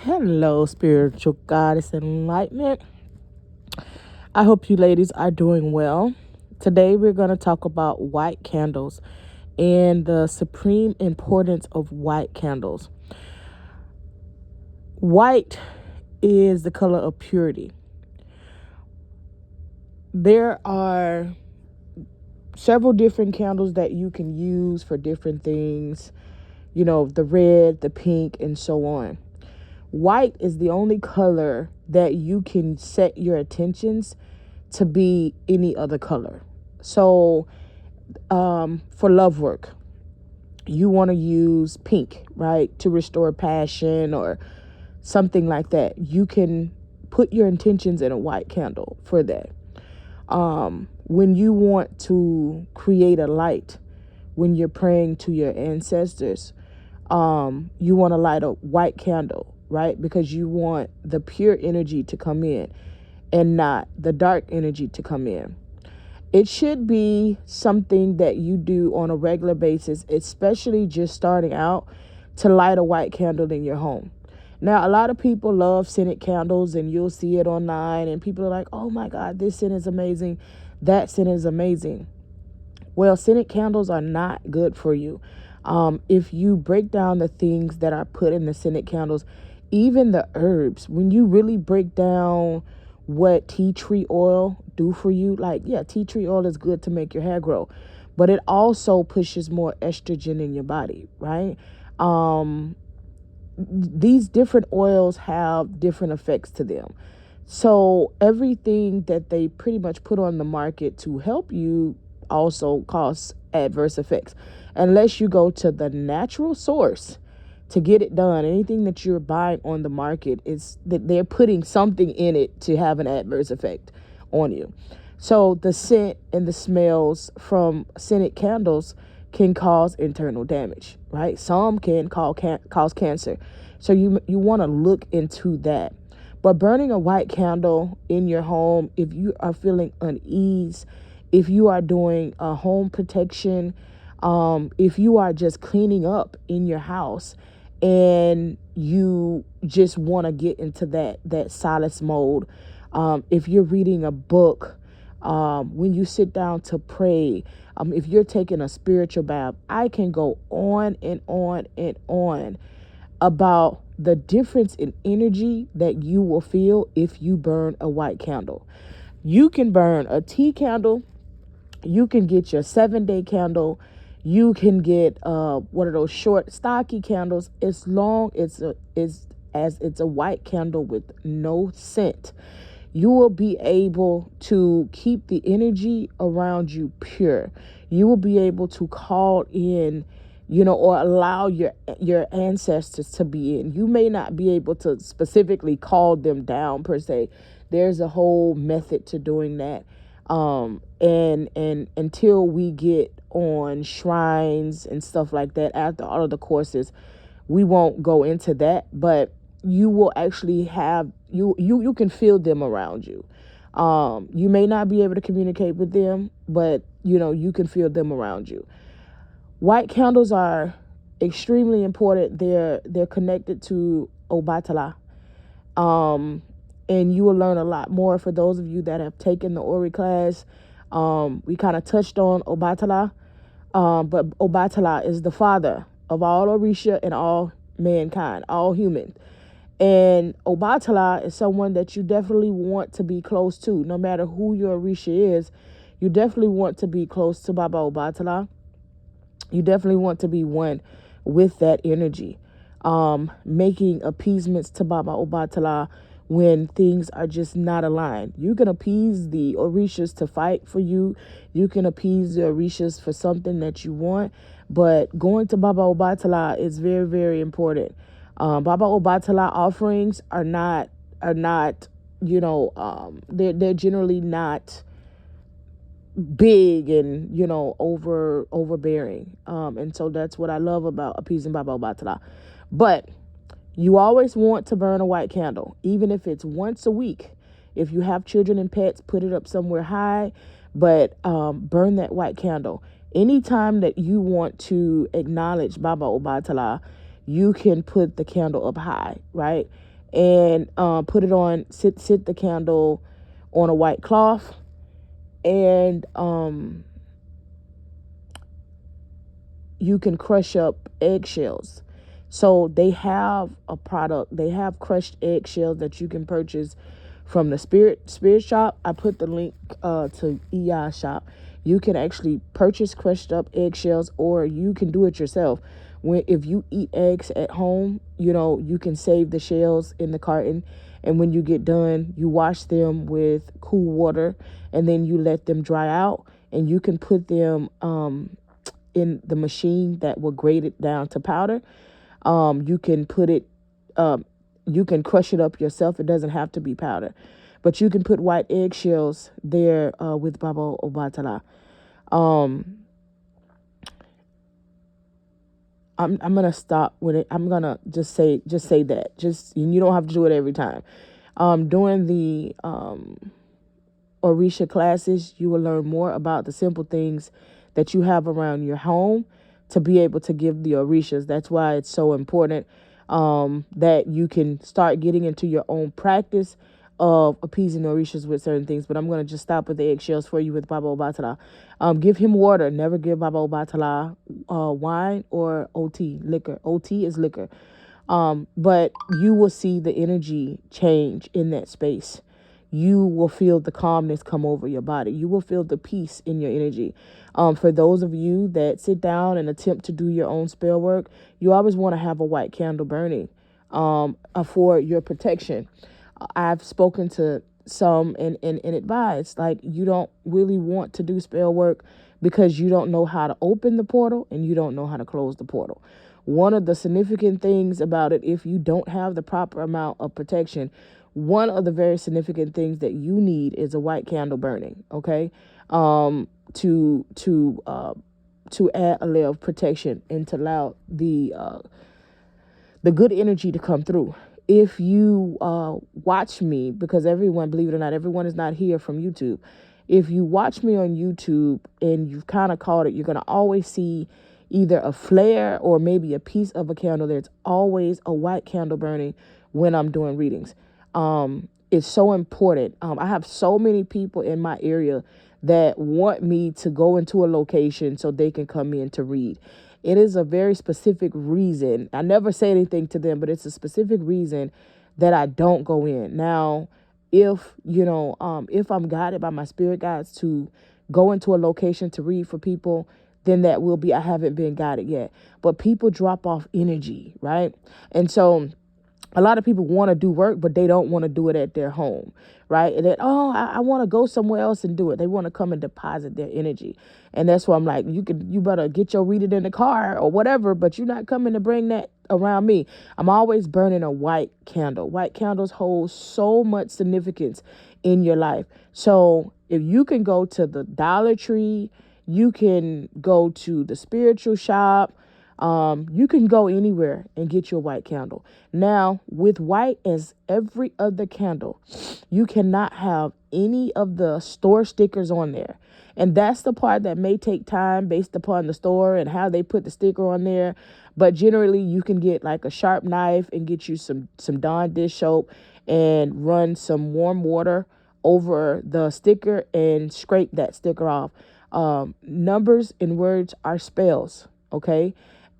Hello, spiritual goddess enlightenment. I hope you ladies are doing well. Today, we're going to talk about white candles and the supreme importance of white candles. White is the color of purity. There are several different candles that you can use for different things, the red, the pink, and so on. White is the only color that you can set your intentions to be any other color. So for love work, you want to use pink, right, to restore passion or something like that. You can put your intentions in a white candle for that. When you want to create a light, when you're praying to your ancestors, you want to light a white candle, right? Because you want the pure energy to come in and not the dark energy to come in. It should be something that you do on a regular basis, especially just starting out, to light a white candle in your home. Now, a lot of people love scented candles, and you'll see it online, and people are like, oh my God, this scent is amazing. That scent is amazing. Well, scented candles are not good for you. If you break down the things that are put in the scented candles, even the herbs, when you really break down what tea tree oil do for you, tea tree oil is good to make your hair grow, but it also pushes more estrogen in your body, right? These different oils have different effects to them. So everything that they pretty much put on the market to help you also cause adverse effects, unless you go to the natural source to get it done. Anything that you're buying on the market is that they're putting something in it to have an adverse effect on you. So the scent and the smells from scented candles can cause internal damage, right? Some can cause cancer. So you want to look into that. But burning a white candle in your home, if you are feeling unease, if you are doing a home protection, if you are just cleaning up in your house and you just want to get into that solace mode, if you're reading a book, when you sit down to pray, if you're taking a spiritual bath, I can go on and on and on about the difference in energy that you will feel if you burn a white candle. You can burn a tea candle. You can get your 7-day candle. You can get one of those short, stocky candles, as long as it's a white candle with no scent. You will be able to keep the energy around you pure. You will be able to call in, or allow your ancestors to be in. You may not be able to specifically call them down per se. There's a whole method to doing that. And until we get on shrines and stuff like that, after all of the courses, we won't go into that, but you will actually have, you can feel them around you. You may not be able to communicate with them, but you can feel them around you. White candles are extremely important. They're connected to Obatala. And you will learn a lot more for those of you that have taken the Ori class. We kind of touched on Obatala, but Obatala is the father of all Orisha and all mankind, all humans. And Obatala is someone that you definitely want to be close to. No matter who your Orisha is, you definitely want to be close to Baba Obatala. You definitely want to be one with that energy. Making appeasements to Baba Obatala when things are just not aligned. You can appease the Orishas to fight for you. You can appease the Orishas for something that you want. But going to Baba Obatala is very, very important. Baba Obatala offerings are not, they're generally not big and, overbearing. And so that's what I love about appeasing Baba Obatala. But you always want to burn a white candle, even if it's once a week. If you have children and pets, put it up somewhere high, but burn that white candle. Anytime that you want to acknowledge Baba Obatala, you can put the candle up high, right? and put it on, sit the candle on a white cloth, and you can crush up eggshells. So they have a product. They have crushed eggshells that you can purchase from the spirit shop. I put the link to EI shop. You can actually purchase crushed up eggshells, or you can do it yourself. If you eat eggs at home, you can save the shells in the carton, and when you get done, you wash them with cool water, and then you let them dry out, and you can put them in the machine that will grate it down to powder. You can put it, you can crush it up yourself. It doesn't have to be powder, but you can put white eggshells there with Baba Obatala. I'm gonna stop with it. I'm gonna just say that. You don't have to do it every time. During the Orisha classes, you will learn more about the simple things that you have around your home to be able to give the Orishas. That's why it's so important that you can start getting into your own practice of appeasing the Orishas with certain things. But I'm going to just stop with the eggshells for you with Baba Obatala. Give him water. Never give Baba Obatala wine or OT, liquor. OT is liquor. But you will see the energy change in that space. You will feel the calmness come over your body. You will feel the peace in your energy. For those of you that sit down and attempt to do your own spell work, you always want to have a white candle burning for your protection. I've spoken to some and advised, like, you don't really want to do spell work because you don't know how to open the portal and you don't know how to close the portal. One of the significant things about it, if you don't have the proper amount of protection, one of the very significant things that you need is a white candle burning, okay? To add a layer of protection and to allow the good energy to come through. If you watch me, because everyone, believe it or not, everyone is not here from YouTube. If you watch me on YouTube and you've kind of caught it, you're going to always see either a flare or maybe a piece of a candle. There's always a white candle burning when I'm doing readings. It's so important. I have so many people in my area that want me to go into a location so they can come in to read. It is a very specific reason. I never say anything to them, but it's a specific reason that I don't go in. Now, if I'm guided by my spirit guides to go into a location to read for people, then that will be, I haven't been guided yet. But people drop off energy, right? And so a lot of people want to do work, but they don't want to do it at their home, right? And then, I want to go somewhere else and do it. They want to come and deposit their energy. And that's why I'm like, you better get your read it in the car or whatever, but you're not coming to bring that around me. I'm always burning a white candle. White candles hold so much significance in your life. So if you can go to the Dollar Tree, you can go to the spiritual shop, you can go anywhere and get your white candle. Now, with white, as every other candle, you cannot have any of the store stickers on there. And that's the part that may take time based upon the store and how they put the sticker on there. But generally, you can get like a sharp knife and get you some Dawn dish soap and run some warm water over the sticker and scrape that sticker off. Numbers and words are spells, okay?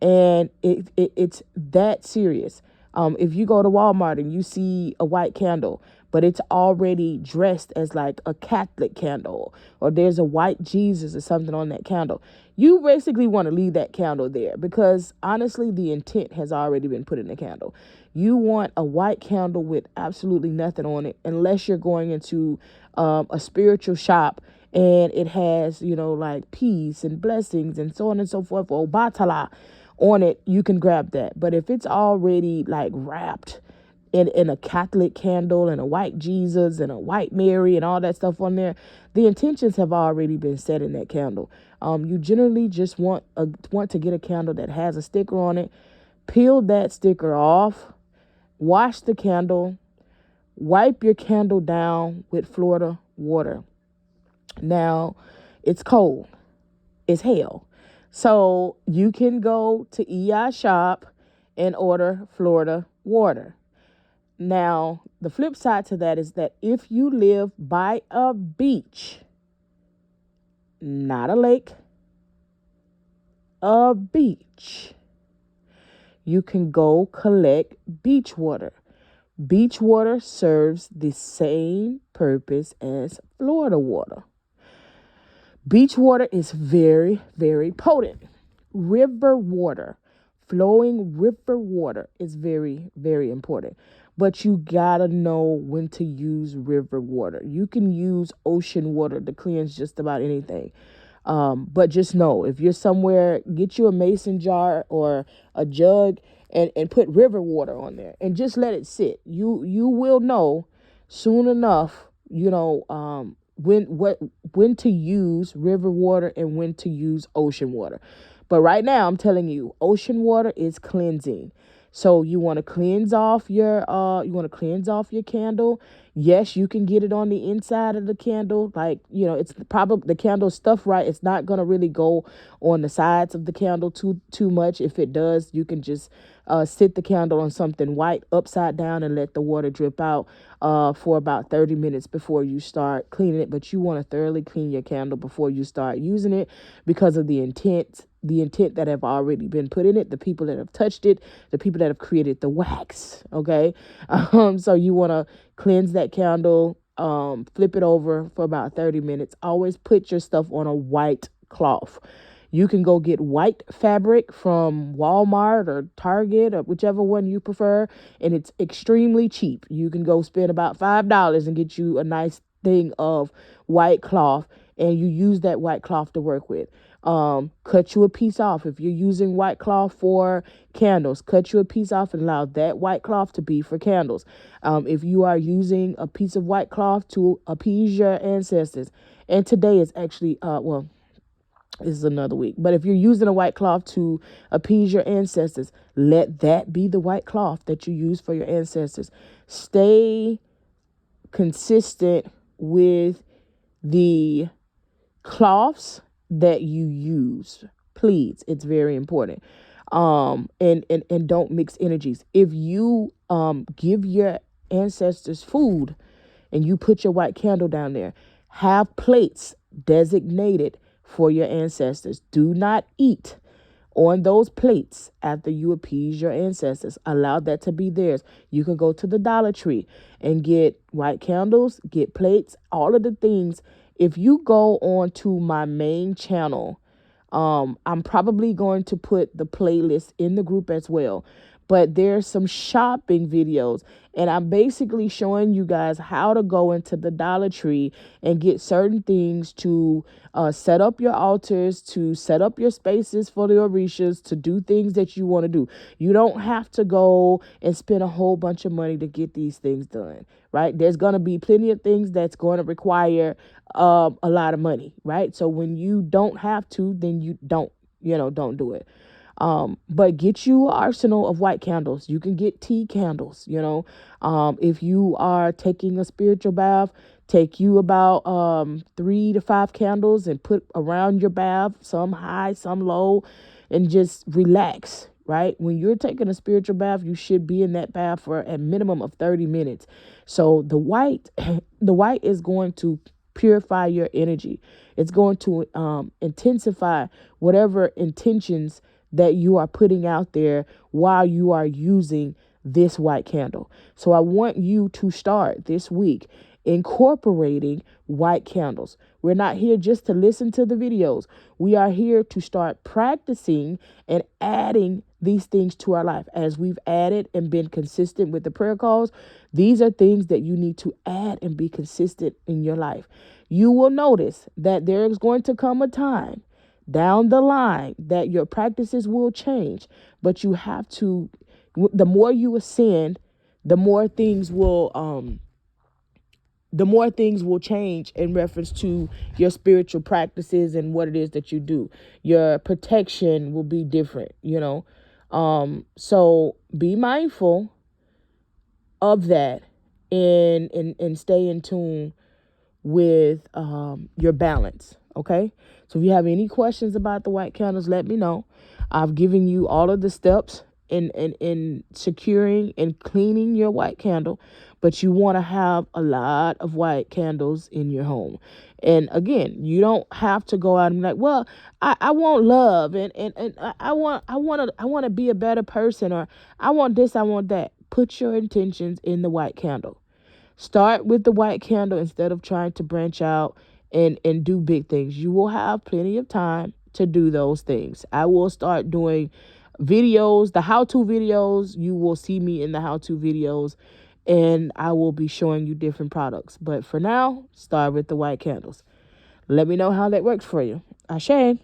And it's that serious. If you go to Walmart and you see a white candle, but it's already dressed as like a Catholic candle, or there's a white Jesus or something on that candle, you basically want to leave that candle there, because honestly, the intent has already been put in the candle. You want a white candle with absolutely nothing on it, unless you're going into a spiritual shop and it has, like peace and blessings and so on and so forth, or batala on it, you can grab that. But if it's already like wrapped in a Catholic candle and a white Jesus and a white Mary and all that stuff on there, the intentions have already been set in that candle. You generally just want to get a candle that has a sticker on it. Peel that sticker off, wash the candle, wipe your candle down with Florida water. Now, it's cold. It's hell. So you can go to EI shop and order Florida water. Now, the flip side to that is that if you live by a beach, not a lake, a beach, you can go collect beach water. Beach water serves the same purpose as Florida water. Beach water is very, very potent. River water, flowing river water is very, very important. But you gotta know when to use river water. You can use ocean water to cleanse just about anything. But just know, if you're somewhere, get you a mason jar or a jug and put river water on there and just let it sit. You will know soon enough, when to use river water and when to use ocean water. But right now I'm telling you, ocean water is cleansing. So you want to cleanse off your candle. Yes, you can get it on the inside of the candle. Like, it's probably the candle stuff right. It's not going to really go on the sides of the candle too much. If it does, you can just sit the candle on something white upside down and let the water drip out for about 30 minutes before you start cleaning it. But you want to thoroughly clean your candle before you start using it because of the intent that have already been put in it, the people that have touched it, the people that have created the wax. Okay. So you want to cleanse that candle, flip it over for about 30 minutes. Always put your stuff on a white cloth. You can go get white fabric from Walmart or Target or whichever one you prefer, and it's extremely cheap. You can go spend about $5 and get you a nice thing of white cloth, and you use that white cloth to work with. Cut you a piece off. If you're using white cloth for candles, cut you a piece off and allow that white cloth to be for candles. If you are using a piece of white cloth to appease your ancestors, and today is actually, this is another week. But if you're using a white cloth to appease your ancestors, let that be the white cloth that you use for your ancestors. Stay consistent with the cloths that you use. Please, it's very important. And don't mix energies. If you give your ancestors food and you put your white candle down there, have plates designated for your ancestors. Do not eat on those plates after you appease your ancestors. Allow that to be theirs. You can go to the Dollar Tree and get white candles, get plates, all of the things. If you go on to my main channel, I'm probably going to put the playlist in the group as well. But there's some shopping videos, and I'm basically showing you guys how to go into the Dollar Tree and get certain things to set up your altars, to set up your spaces for the orishas, to do things that you want to do. You don't have to go and spend a whole bunch of money to get these things done, right? There's going to be plenty of things that's going to require a lot of money, right? So when you don't have to, then you don't do it. But get you an arsenal of white candles. You can get tea candles, if you are taking a spiritual bath, take you about 3 to 5 candles and put around your bath, some high, some low, and just relax, right? When you're taking a spiritual bath, you should be in that bath for a minimum of 30 minutes. So the white is going to purify your energy. It's going to intensify whatever intentions that you are putting out there while you are using this white candle. So I want you to start this week incorporating white candles. We're not here just to listen to the videos. We are here to start practicing and adding these things to our life. As we've added and been consistent with the prayer calls, these are things that you need to add and be consistent in your life. You will notice that there is going to come a time down the line that your practices will change, but you have to, the more you ascend, the more things will change in reference to your spiritual practices and what it is that you do. Your protection will be different, so be mindful of that and stay in tune with your balance. Okay. So if you have any questions about the white candles, let me know. I've given you all of the steps in securing and cleaning your white candle, but you want to have a lot of white candles in your home. And again, you don't have to go out and be like, well, I want love, and I want to be a better person, or I want this, I want that. Put your intentions in the white candle. Start with the white candle instead of trying to branch out and do big things. You will have plenty of time to do those things. I will start doing videos, the how-to videos. You will see me in the how-to videos, and I will be showing you different products. But for now, start with the white candles. Let me know how that works for you. Ashe.